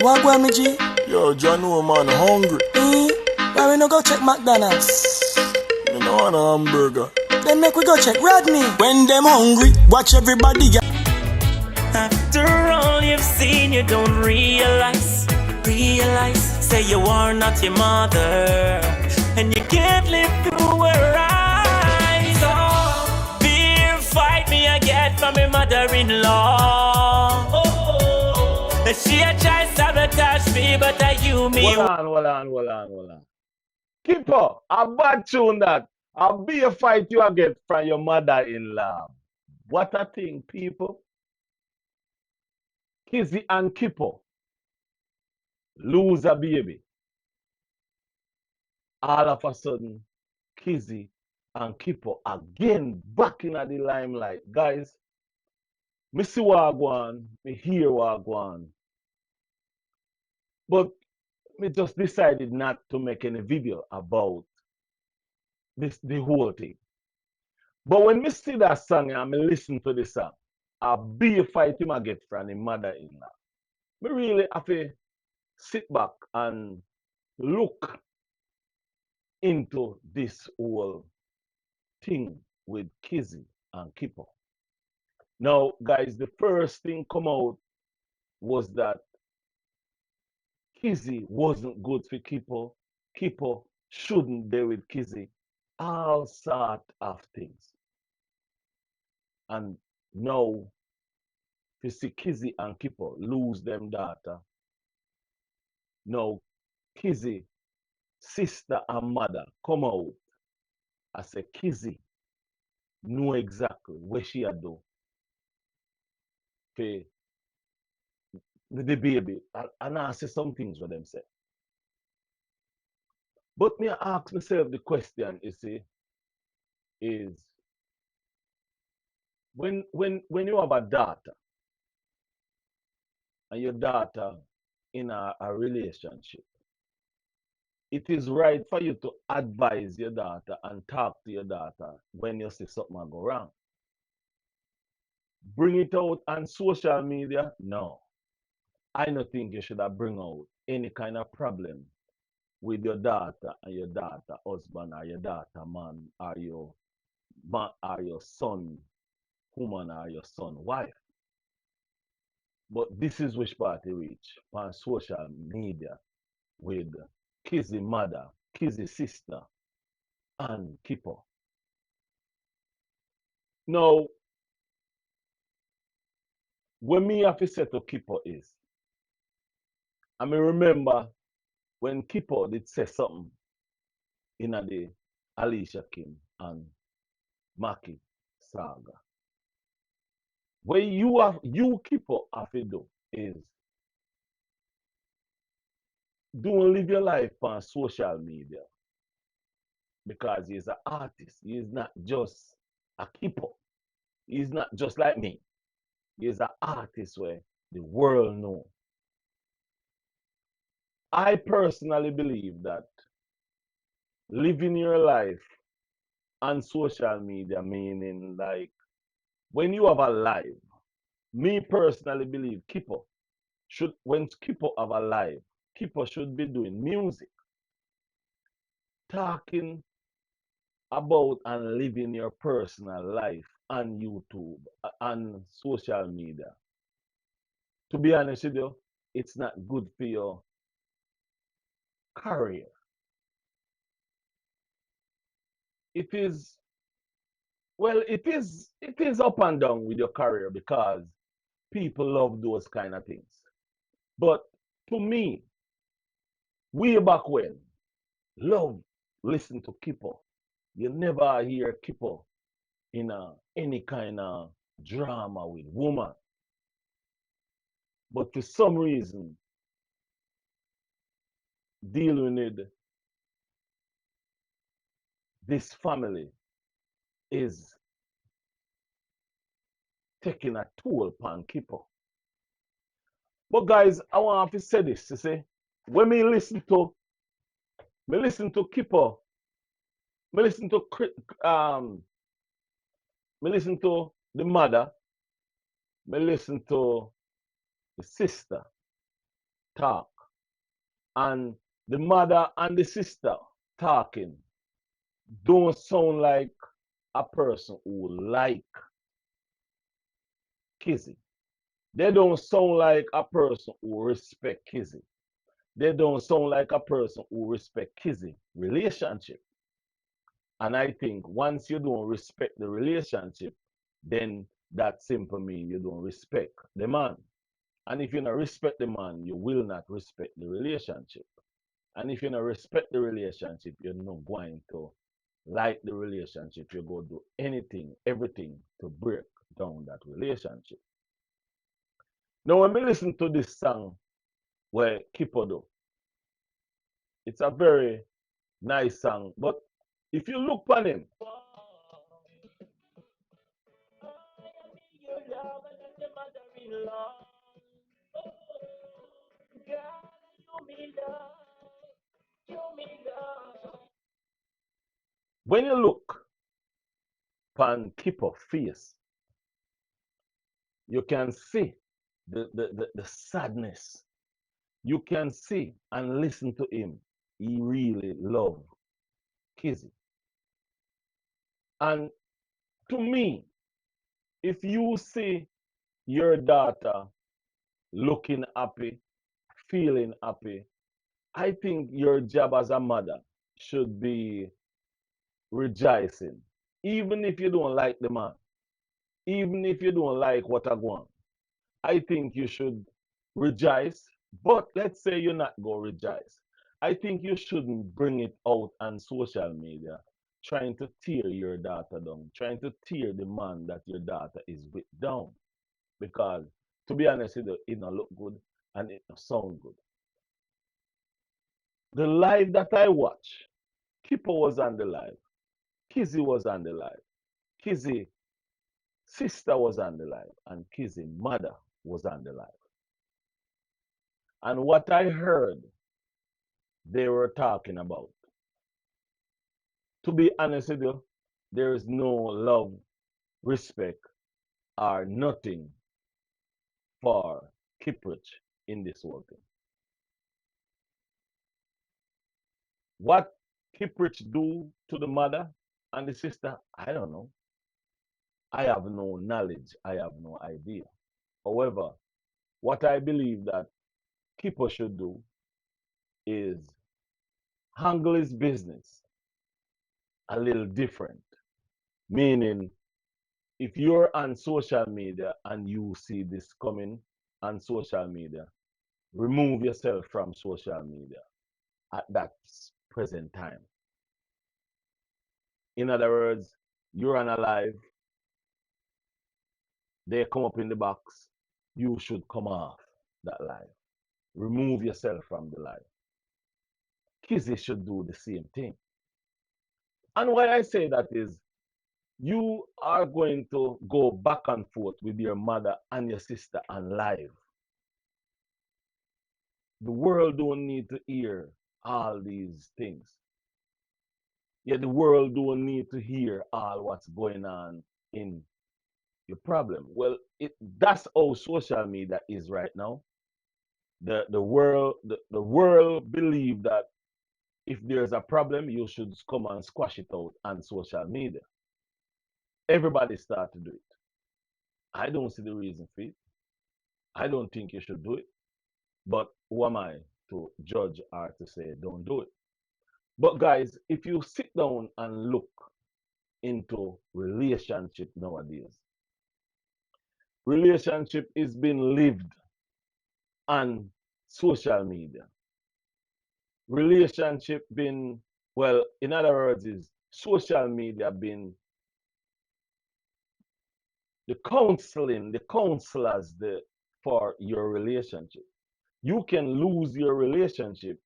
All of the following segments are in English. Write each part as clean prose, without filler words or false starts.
What go me G? Yo, John, no man, hungry. Why we no go check McDonald's? Me no want a hamburger. Then make we go check Rodney. When them hungry, watch everybody. After all you've seen, you don't realize. Say you are not your mother, and you can't live through her eyes. So, fear fight me I get from my mother-in-law. She a try sabotage me, but I you me. Hold on. Keeper, a bad tune that. I'll be a fight you get from your mother-in-law. What a thing, people. Kizzy and Keeper lose a baby. All of a sudden, Kizzy and Keeper again back in the limelight. Guys, me see what I go on, me hear what I go on. But me just decided not to make any video about the whole thing. But when me see that song and me listen to the song, a big fight him I get from the mother-in-law. Me really have to sit back and look into this whole thing with Kizzy and Keeper. Now, guys, the first thing come out was that Kizzy wasn't good for Keeper. Keeper shouldn't be with Kizzy. All sort of things. And now, you see Kizzy and Keeper lose them daughter. Now, Kizzy, sister and mother come out. I say, Kizzy know exactly what she had do for the baby. And I say some things for them say. But me ask myself the question, you see, is when you have a daughter and your daughter in a relationship, it is right for you to advise your daughter and talk to your daughter when you see something go wrong. Bring it out on social media? No. I don't think you should have bring out any kind of problem with your daughter and your daughter husband or your daughter man or your son woman or your son wife. But this is which party reach on social media with Kizzy mother, Kizzy sister, and Keeper. Now, when me have to say to Keeper is, I mean remember when Keeper did say something in the Alicia Kim and Maki saga. What you Keeper have to do is don't live your life on social media because he's an artist. He's not just a keeper. He's not just like me. He's an artist where the world know. I personally believe that living your life on social media, meaning like when you have a live, me personally believe keeper should when keeper have a live, keeper should be doing music, talking about and living your personal life on YouTube, on social media. To be honest with you, it's not good for your career. It is it is up and down with your career because people love those kind of things. But to me, way back when, love listen to Kipper. You never hear Kipper in any kind of drama with woman. But for some reason, dealing with this family is taking a toll upon Kipper. But guys, I want to say this, you see, when me listen to Kipper, me listen to um me listen to the mother, me listen to the sister, talk, and the mother and the sister talking don't sound like a person who like Kizzy. They don't sound like a person who respect Kizzy. They don't sound like a person who respect Kizzy relationship. And I think once you don't respect the relationship, then that simply means you don't respect the man. And if you don't respect the man, you will not respect the relationship. And if you don't respect the relationship, you're not going to like the relationship. You go do anything, everything to break down that relationship. Now, when we listen to this song where Kipo do, it's a very nice song. But if you look on him, when you look on Kipo face, you can see the sadness. You can see and listen to him. He really love Kizzy. And to me, if you see your daughter looking happy, feeling happy, I think your job as a mother should be rejoicing. Even if you don't like the man, even if you don't like what I want, I think you should rejoice. But let's say you're not going to rejoice. I think you shouldn't bring it out on social media, trying to tear your daughter down, trying to tear the man that your daughter is with down. Because to be honest with you, it don't look good and it don't sound good. The live that I watch, Kipper was on the live, Kizzy was on the live, Kizzy sister was on the live, and Kizzy mother was on the live. And what I heard they were talking about, to be honest with you, there is no love, respect, or nothing for Kiprich in this whole thing. What Kiprich do to the mother and the sister, I don't know. I have no knowledge. I have no idea. However, what I believe that Kipper should do is handle his business a little different. Meaning, if you're on social media and you see this coming on social media, remove yourself from social media at that present time. In other words, you're on a live, they come up in the box, you should come off that live. Remove yourself from the live. Kizzy should do the same thing. And why I say that is you are going to go back and forth with your mother and your sister on live. The world don't need to hear all these things. Yeah, the world don't need to hear all what's going on in your problem. Well, that's how social media is right now. The world believe that if there's a problem, you should come and squash it out on social media. Everybody start to do it. I don't see the reason for it. I don't think you should do it. But who am I to judge or to say don't do it? But guys, if you sit down and look into relationship nowadays, relationship is being lived on social media. Relationship been, well, in other words, is social media been the counseling, the counselors for your relationship. You can lose your relationship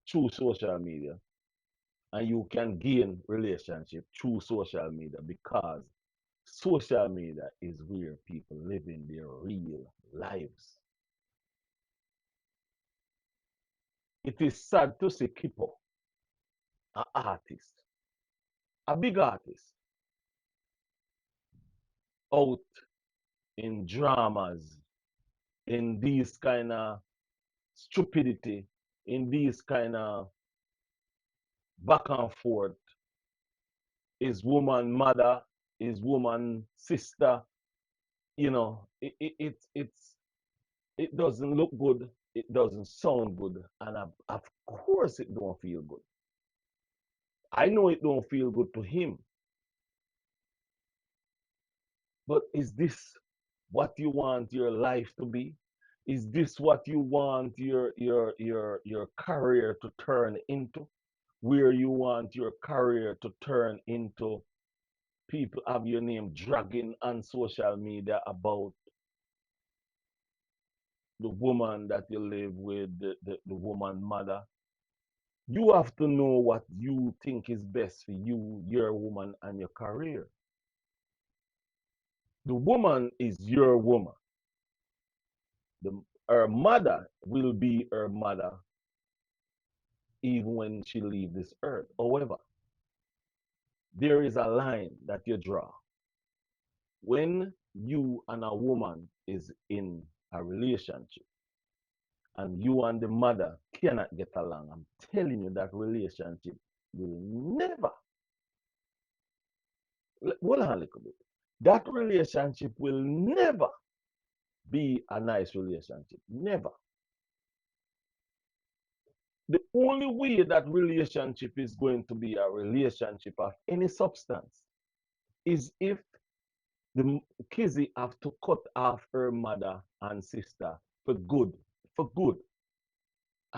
through social media, and you can gain relationship through social media because social media is where people living their real lives. It is sad to see people, an artist, a big artist, out in dramas, in these kind of stupidity, in these kind of back and forth. Is woman mother, is woman sister. It doesn't look good. It doesn't sound good, and of course it don't feel good. I know it don't feel good to him, but is this what you want your life to be? Is this what you want your career to turn into? Where you want your career to turn into people have your name dragging on social media about the woman that you live with, the woman mother. You have to know what you think is best for you, your woman, and your career. The woman is your woman. Her mother will be her mother even when she leaves this earth. However, there is a line that you draw. When you and a woman is in a relationship and you and the mother cannot get along, I'm telling you that relationship will never, hold on a little bit, that relationship will never be a nice relationship. Never. The only way that relationship is going to be a relationship of any substance is if the Kizzy have to cut off her mother and sister for good, for good.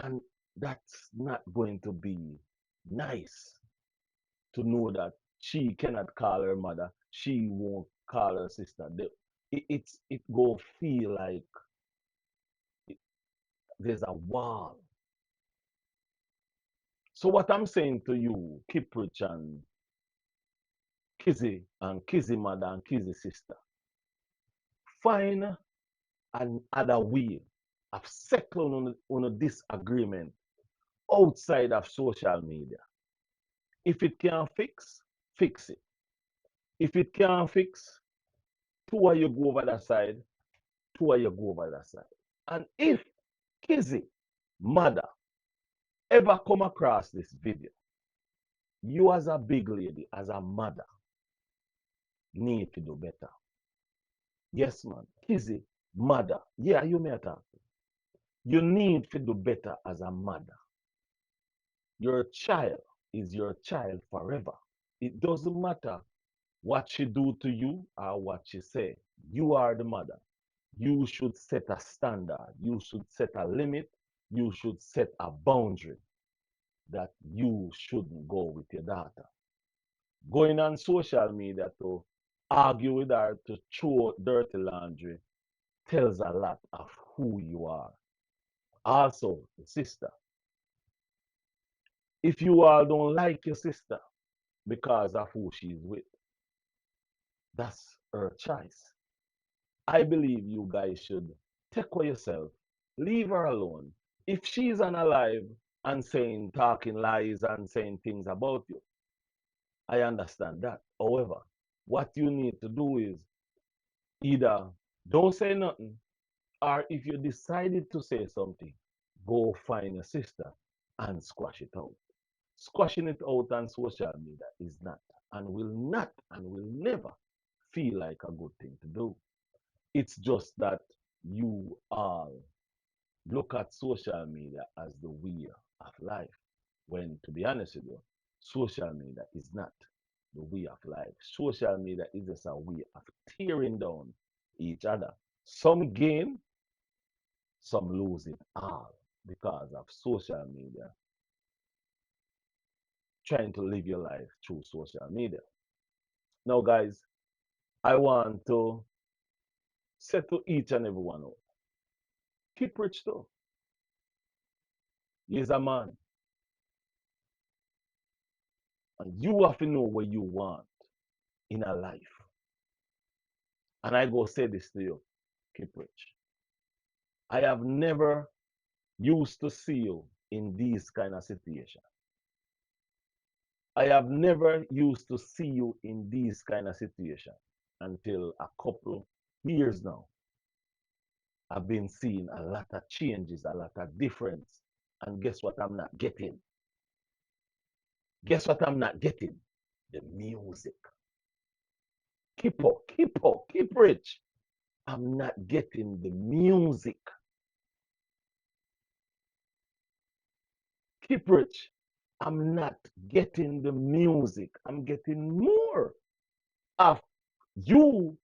And that's not going to be nice to know that she cannot call her mother, she won't call her sister. It go feel like there's a wall. So what I'm saying to you, Kiprich and Kizzy mother and Kizzy sister, find another way of settling on a disagreement outside of social media. If it can fix, fix it. If it can't fix, two of you go over that side, two of you go over that side. And if Kizzy mother ever come across this video, you as a big lady, as a mother, need to do better. Yes, man. Kizzy, mother. Yeah, you may talk. You need to do better as a mother. Your child is your child forever. It doesn't matter what she do to you or what she say. You are the mother. You should set a standard. You should set a limit. You should set a boundary that you shouldn't go with your daughter. Going on social media to argue with her, to throw dirty laundry, tells a lot of who you are. Also, sister, if you all don't like your sister because of who she's with, that's her choice. I believe you guys should take care of yourself, leave her alone. If she's unalive and saying, talking lies and saying things about you, I understand that. However, what you need to do is either don't say nothing, or if you decided to say something, go find your sister and squash it out. Squashing it out on social media is not and will never feel like a good thing to do. It's just that you all look at social media as the wheel of life. When, to be honest with you, social media is not the way of life. Social media is just a way of tearing down each other. Some gain, some lose it all because of social media, trying to live your life through social media. Now, guys, I want to say to each and every one of you, keep rich too. He's a man, and you have to know what you want in a life. And I go say this to you, keep rich. I have never used to see you in these kind of situations. I have never used to see you in these kind of situations until a couple years now. I've been seeing a lot of changes, a lot of difference. And guess what I'm not getting? Guess what I'm not getting? The music. Kiprich. I'm not getting the music. Kiprich. I'm not getting the music. I'm getting more of you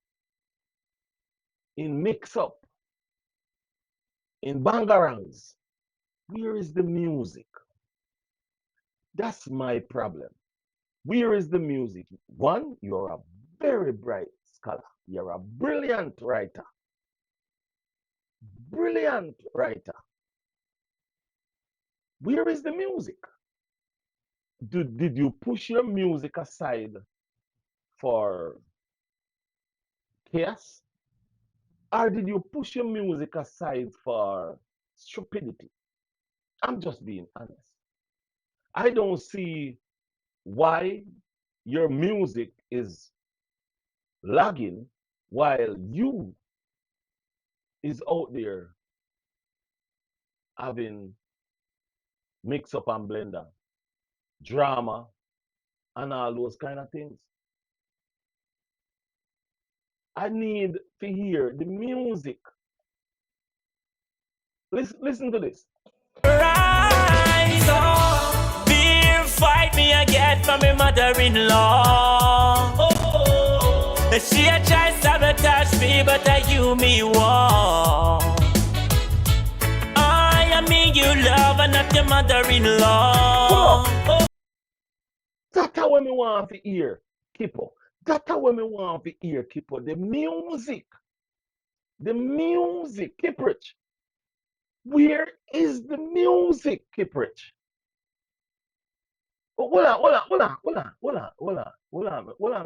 in mix up, in bangarangs. Where is the music? That's my problem. Where is the music? One, you're a very bright scholar. You're a brilliant writer. Brilliant writer. Where is the music? Did you push your music aside for chaos? Or did you push your music aside for stupidity? I'm just being honest. I don't see why your music is lagging while you is out there having mix up and blender, drama, and all those kind of things. I need to hear the music. Listen to this. Rise up, beer fight me again from my mother-in-law. Oh, she a try sabotage me, but I you me want. I mean you love and not your mother-in-law. Oh. That's how we want to hear, Kipo. That's how we want to hear, Kipo. The music. The music, Kiprich. Where is the music, Kiprich? Oh, hold on,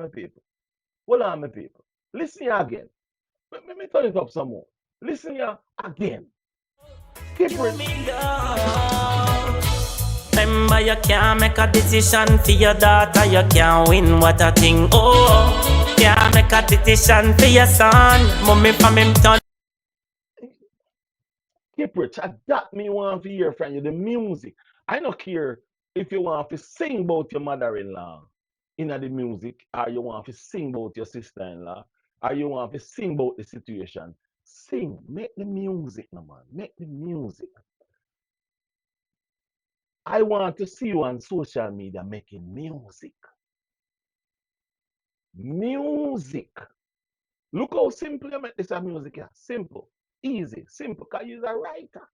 my people. Hold on, my people. Listen here again. Let me turn it up some more. Listen here again. Kiprich. Remember, you can't make a decision for your daughter. You can't win what a thing. Oh, can't make a decision for your son. Mommy from him turn. Kiprich, that me want to hear from you, the music. I don't care if you want to sing about your mother-in-law in the music, or you want to sing about your sister-in-law, or you want to sing about the situation. Sing, make the music, no man. Make the music. I want to see you on social media making music. Music. Look how simple you make this music. Yeah. Simple, easy, simple. Because you're a writer.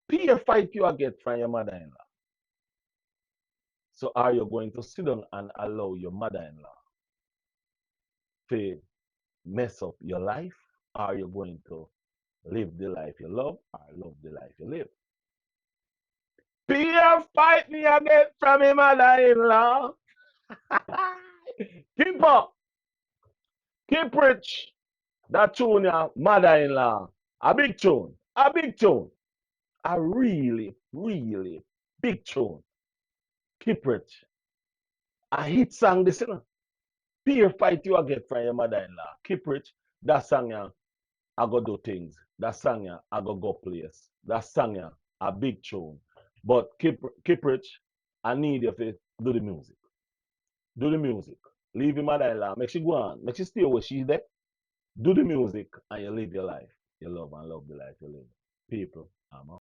Peer fight you get from your mother-in-law. So are you going to sit down and allow your mother-in-law to mess up your life? Are you going to live the life you love or love the life you live? Peer fight me again from your mother-in-law. Keep up. Kiprich. That tune, your mother-in-law. A big tune. A big tune. A really, really big tune. Kiprich. A hit song this, you know. Peer fight you get from your mother-in-law. Kiprich, that song I go do things. That song I go place. That song a big tune. But Kiprich, I need you to do the music. Do the music. Leave your mother-in-law. Make she go on. Make she stay where she's there. Do the music and you live your life. You love and love the life you live. People, I'm out.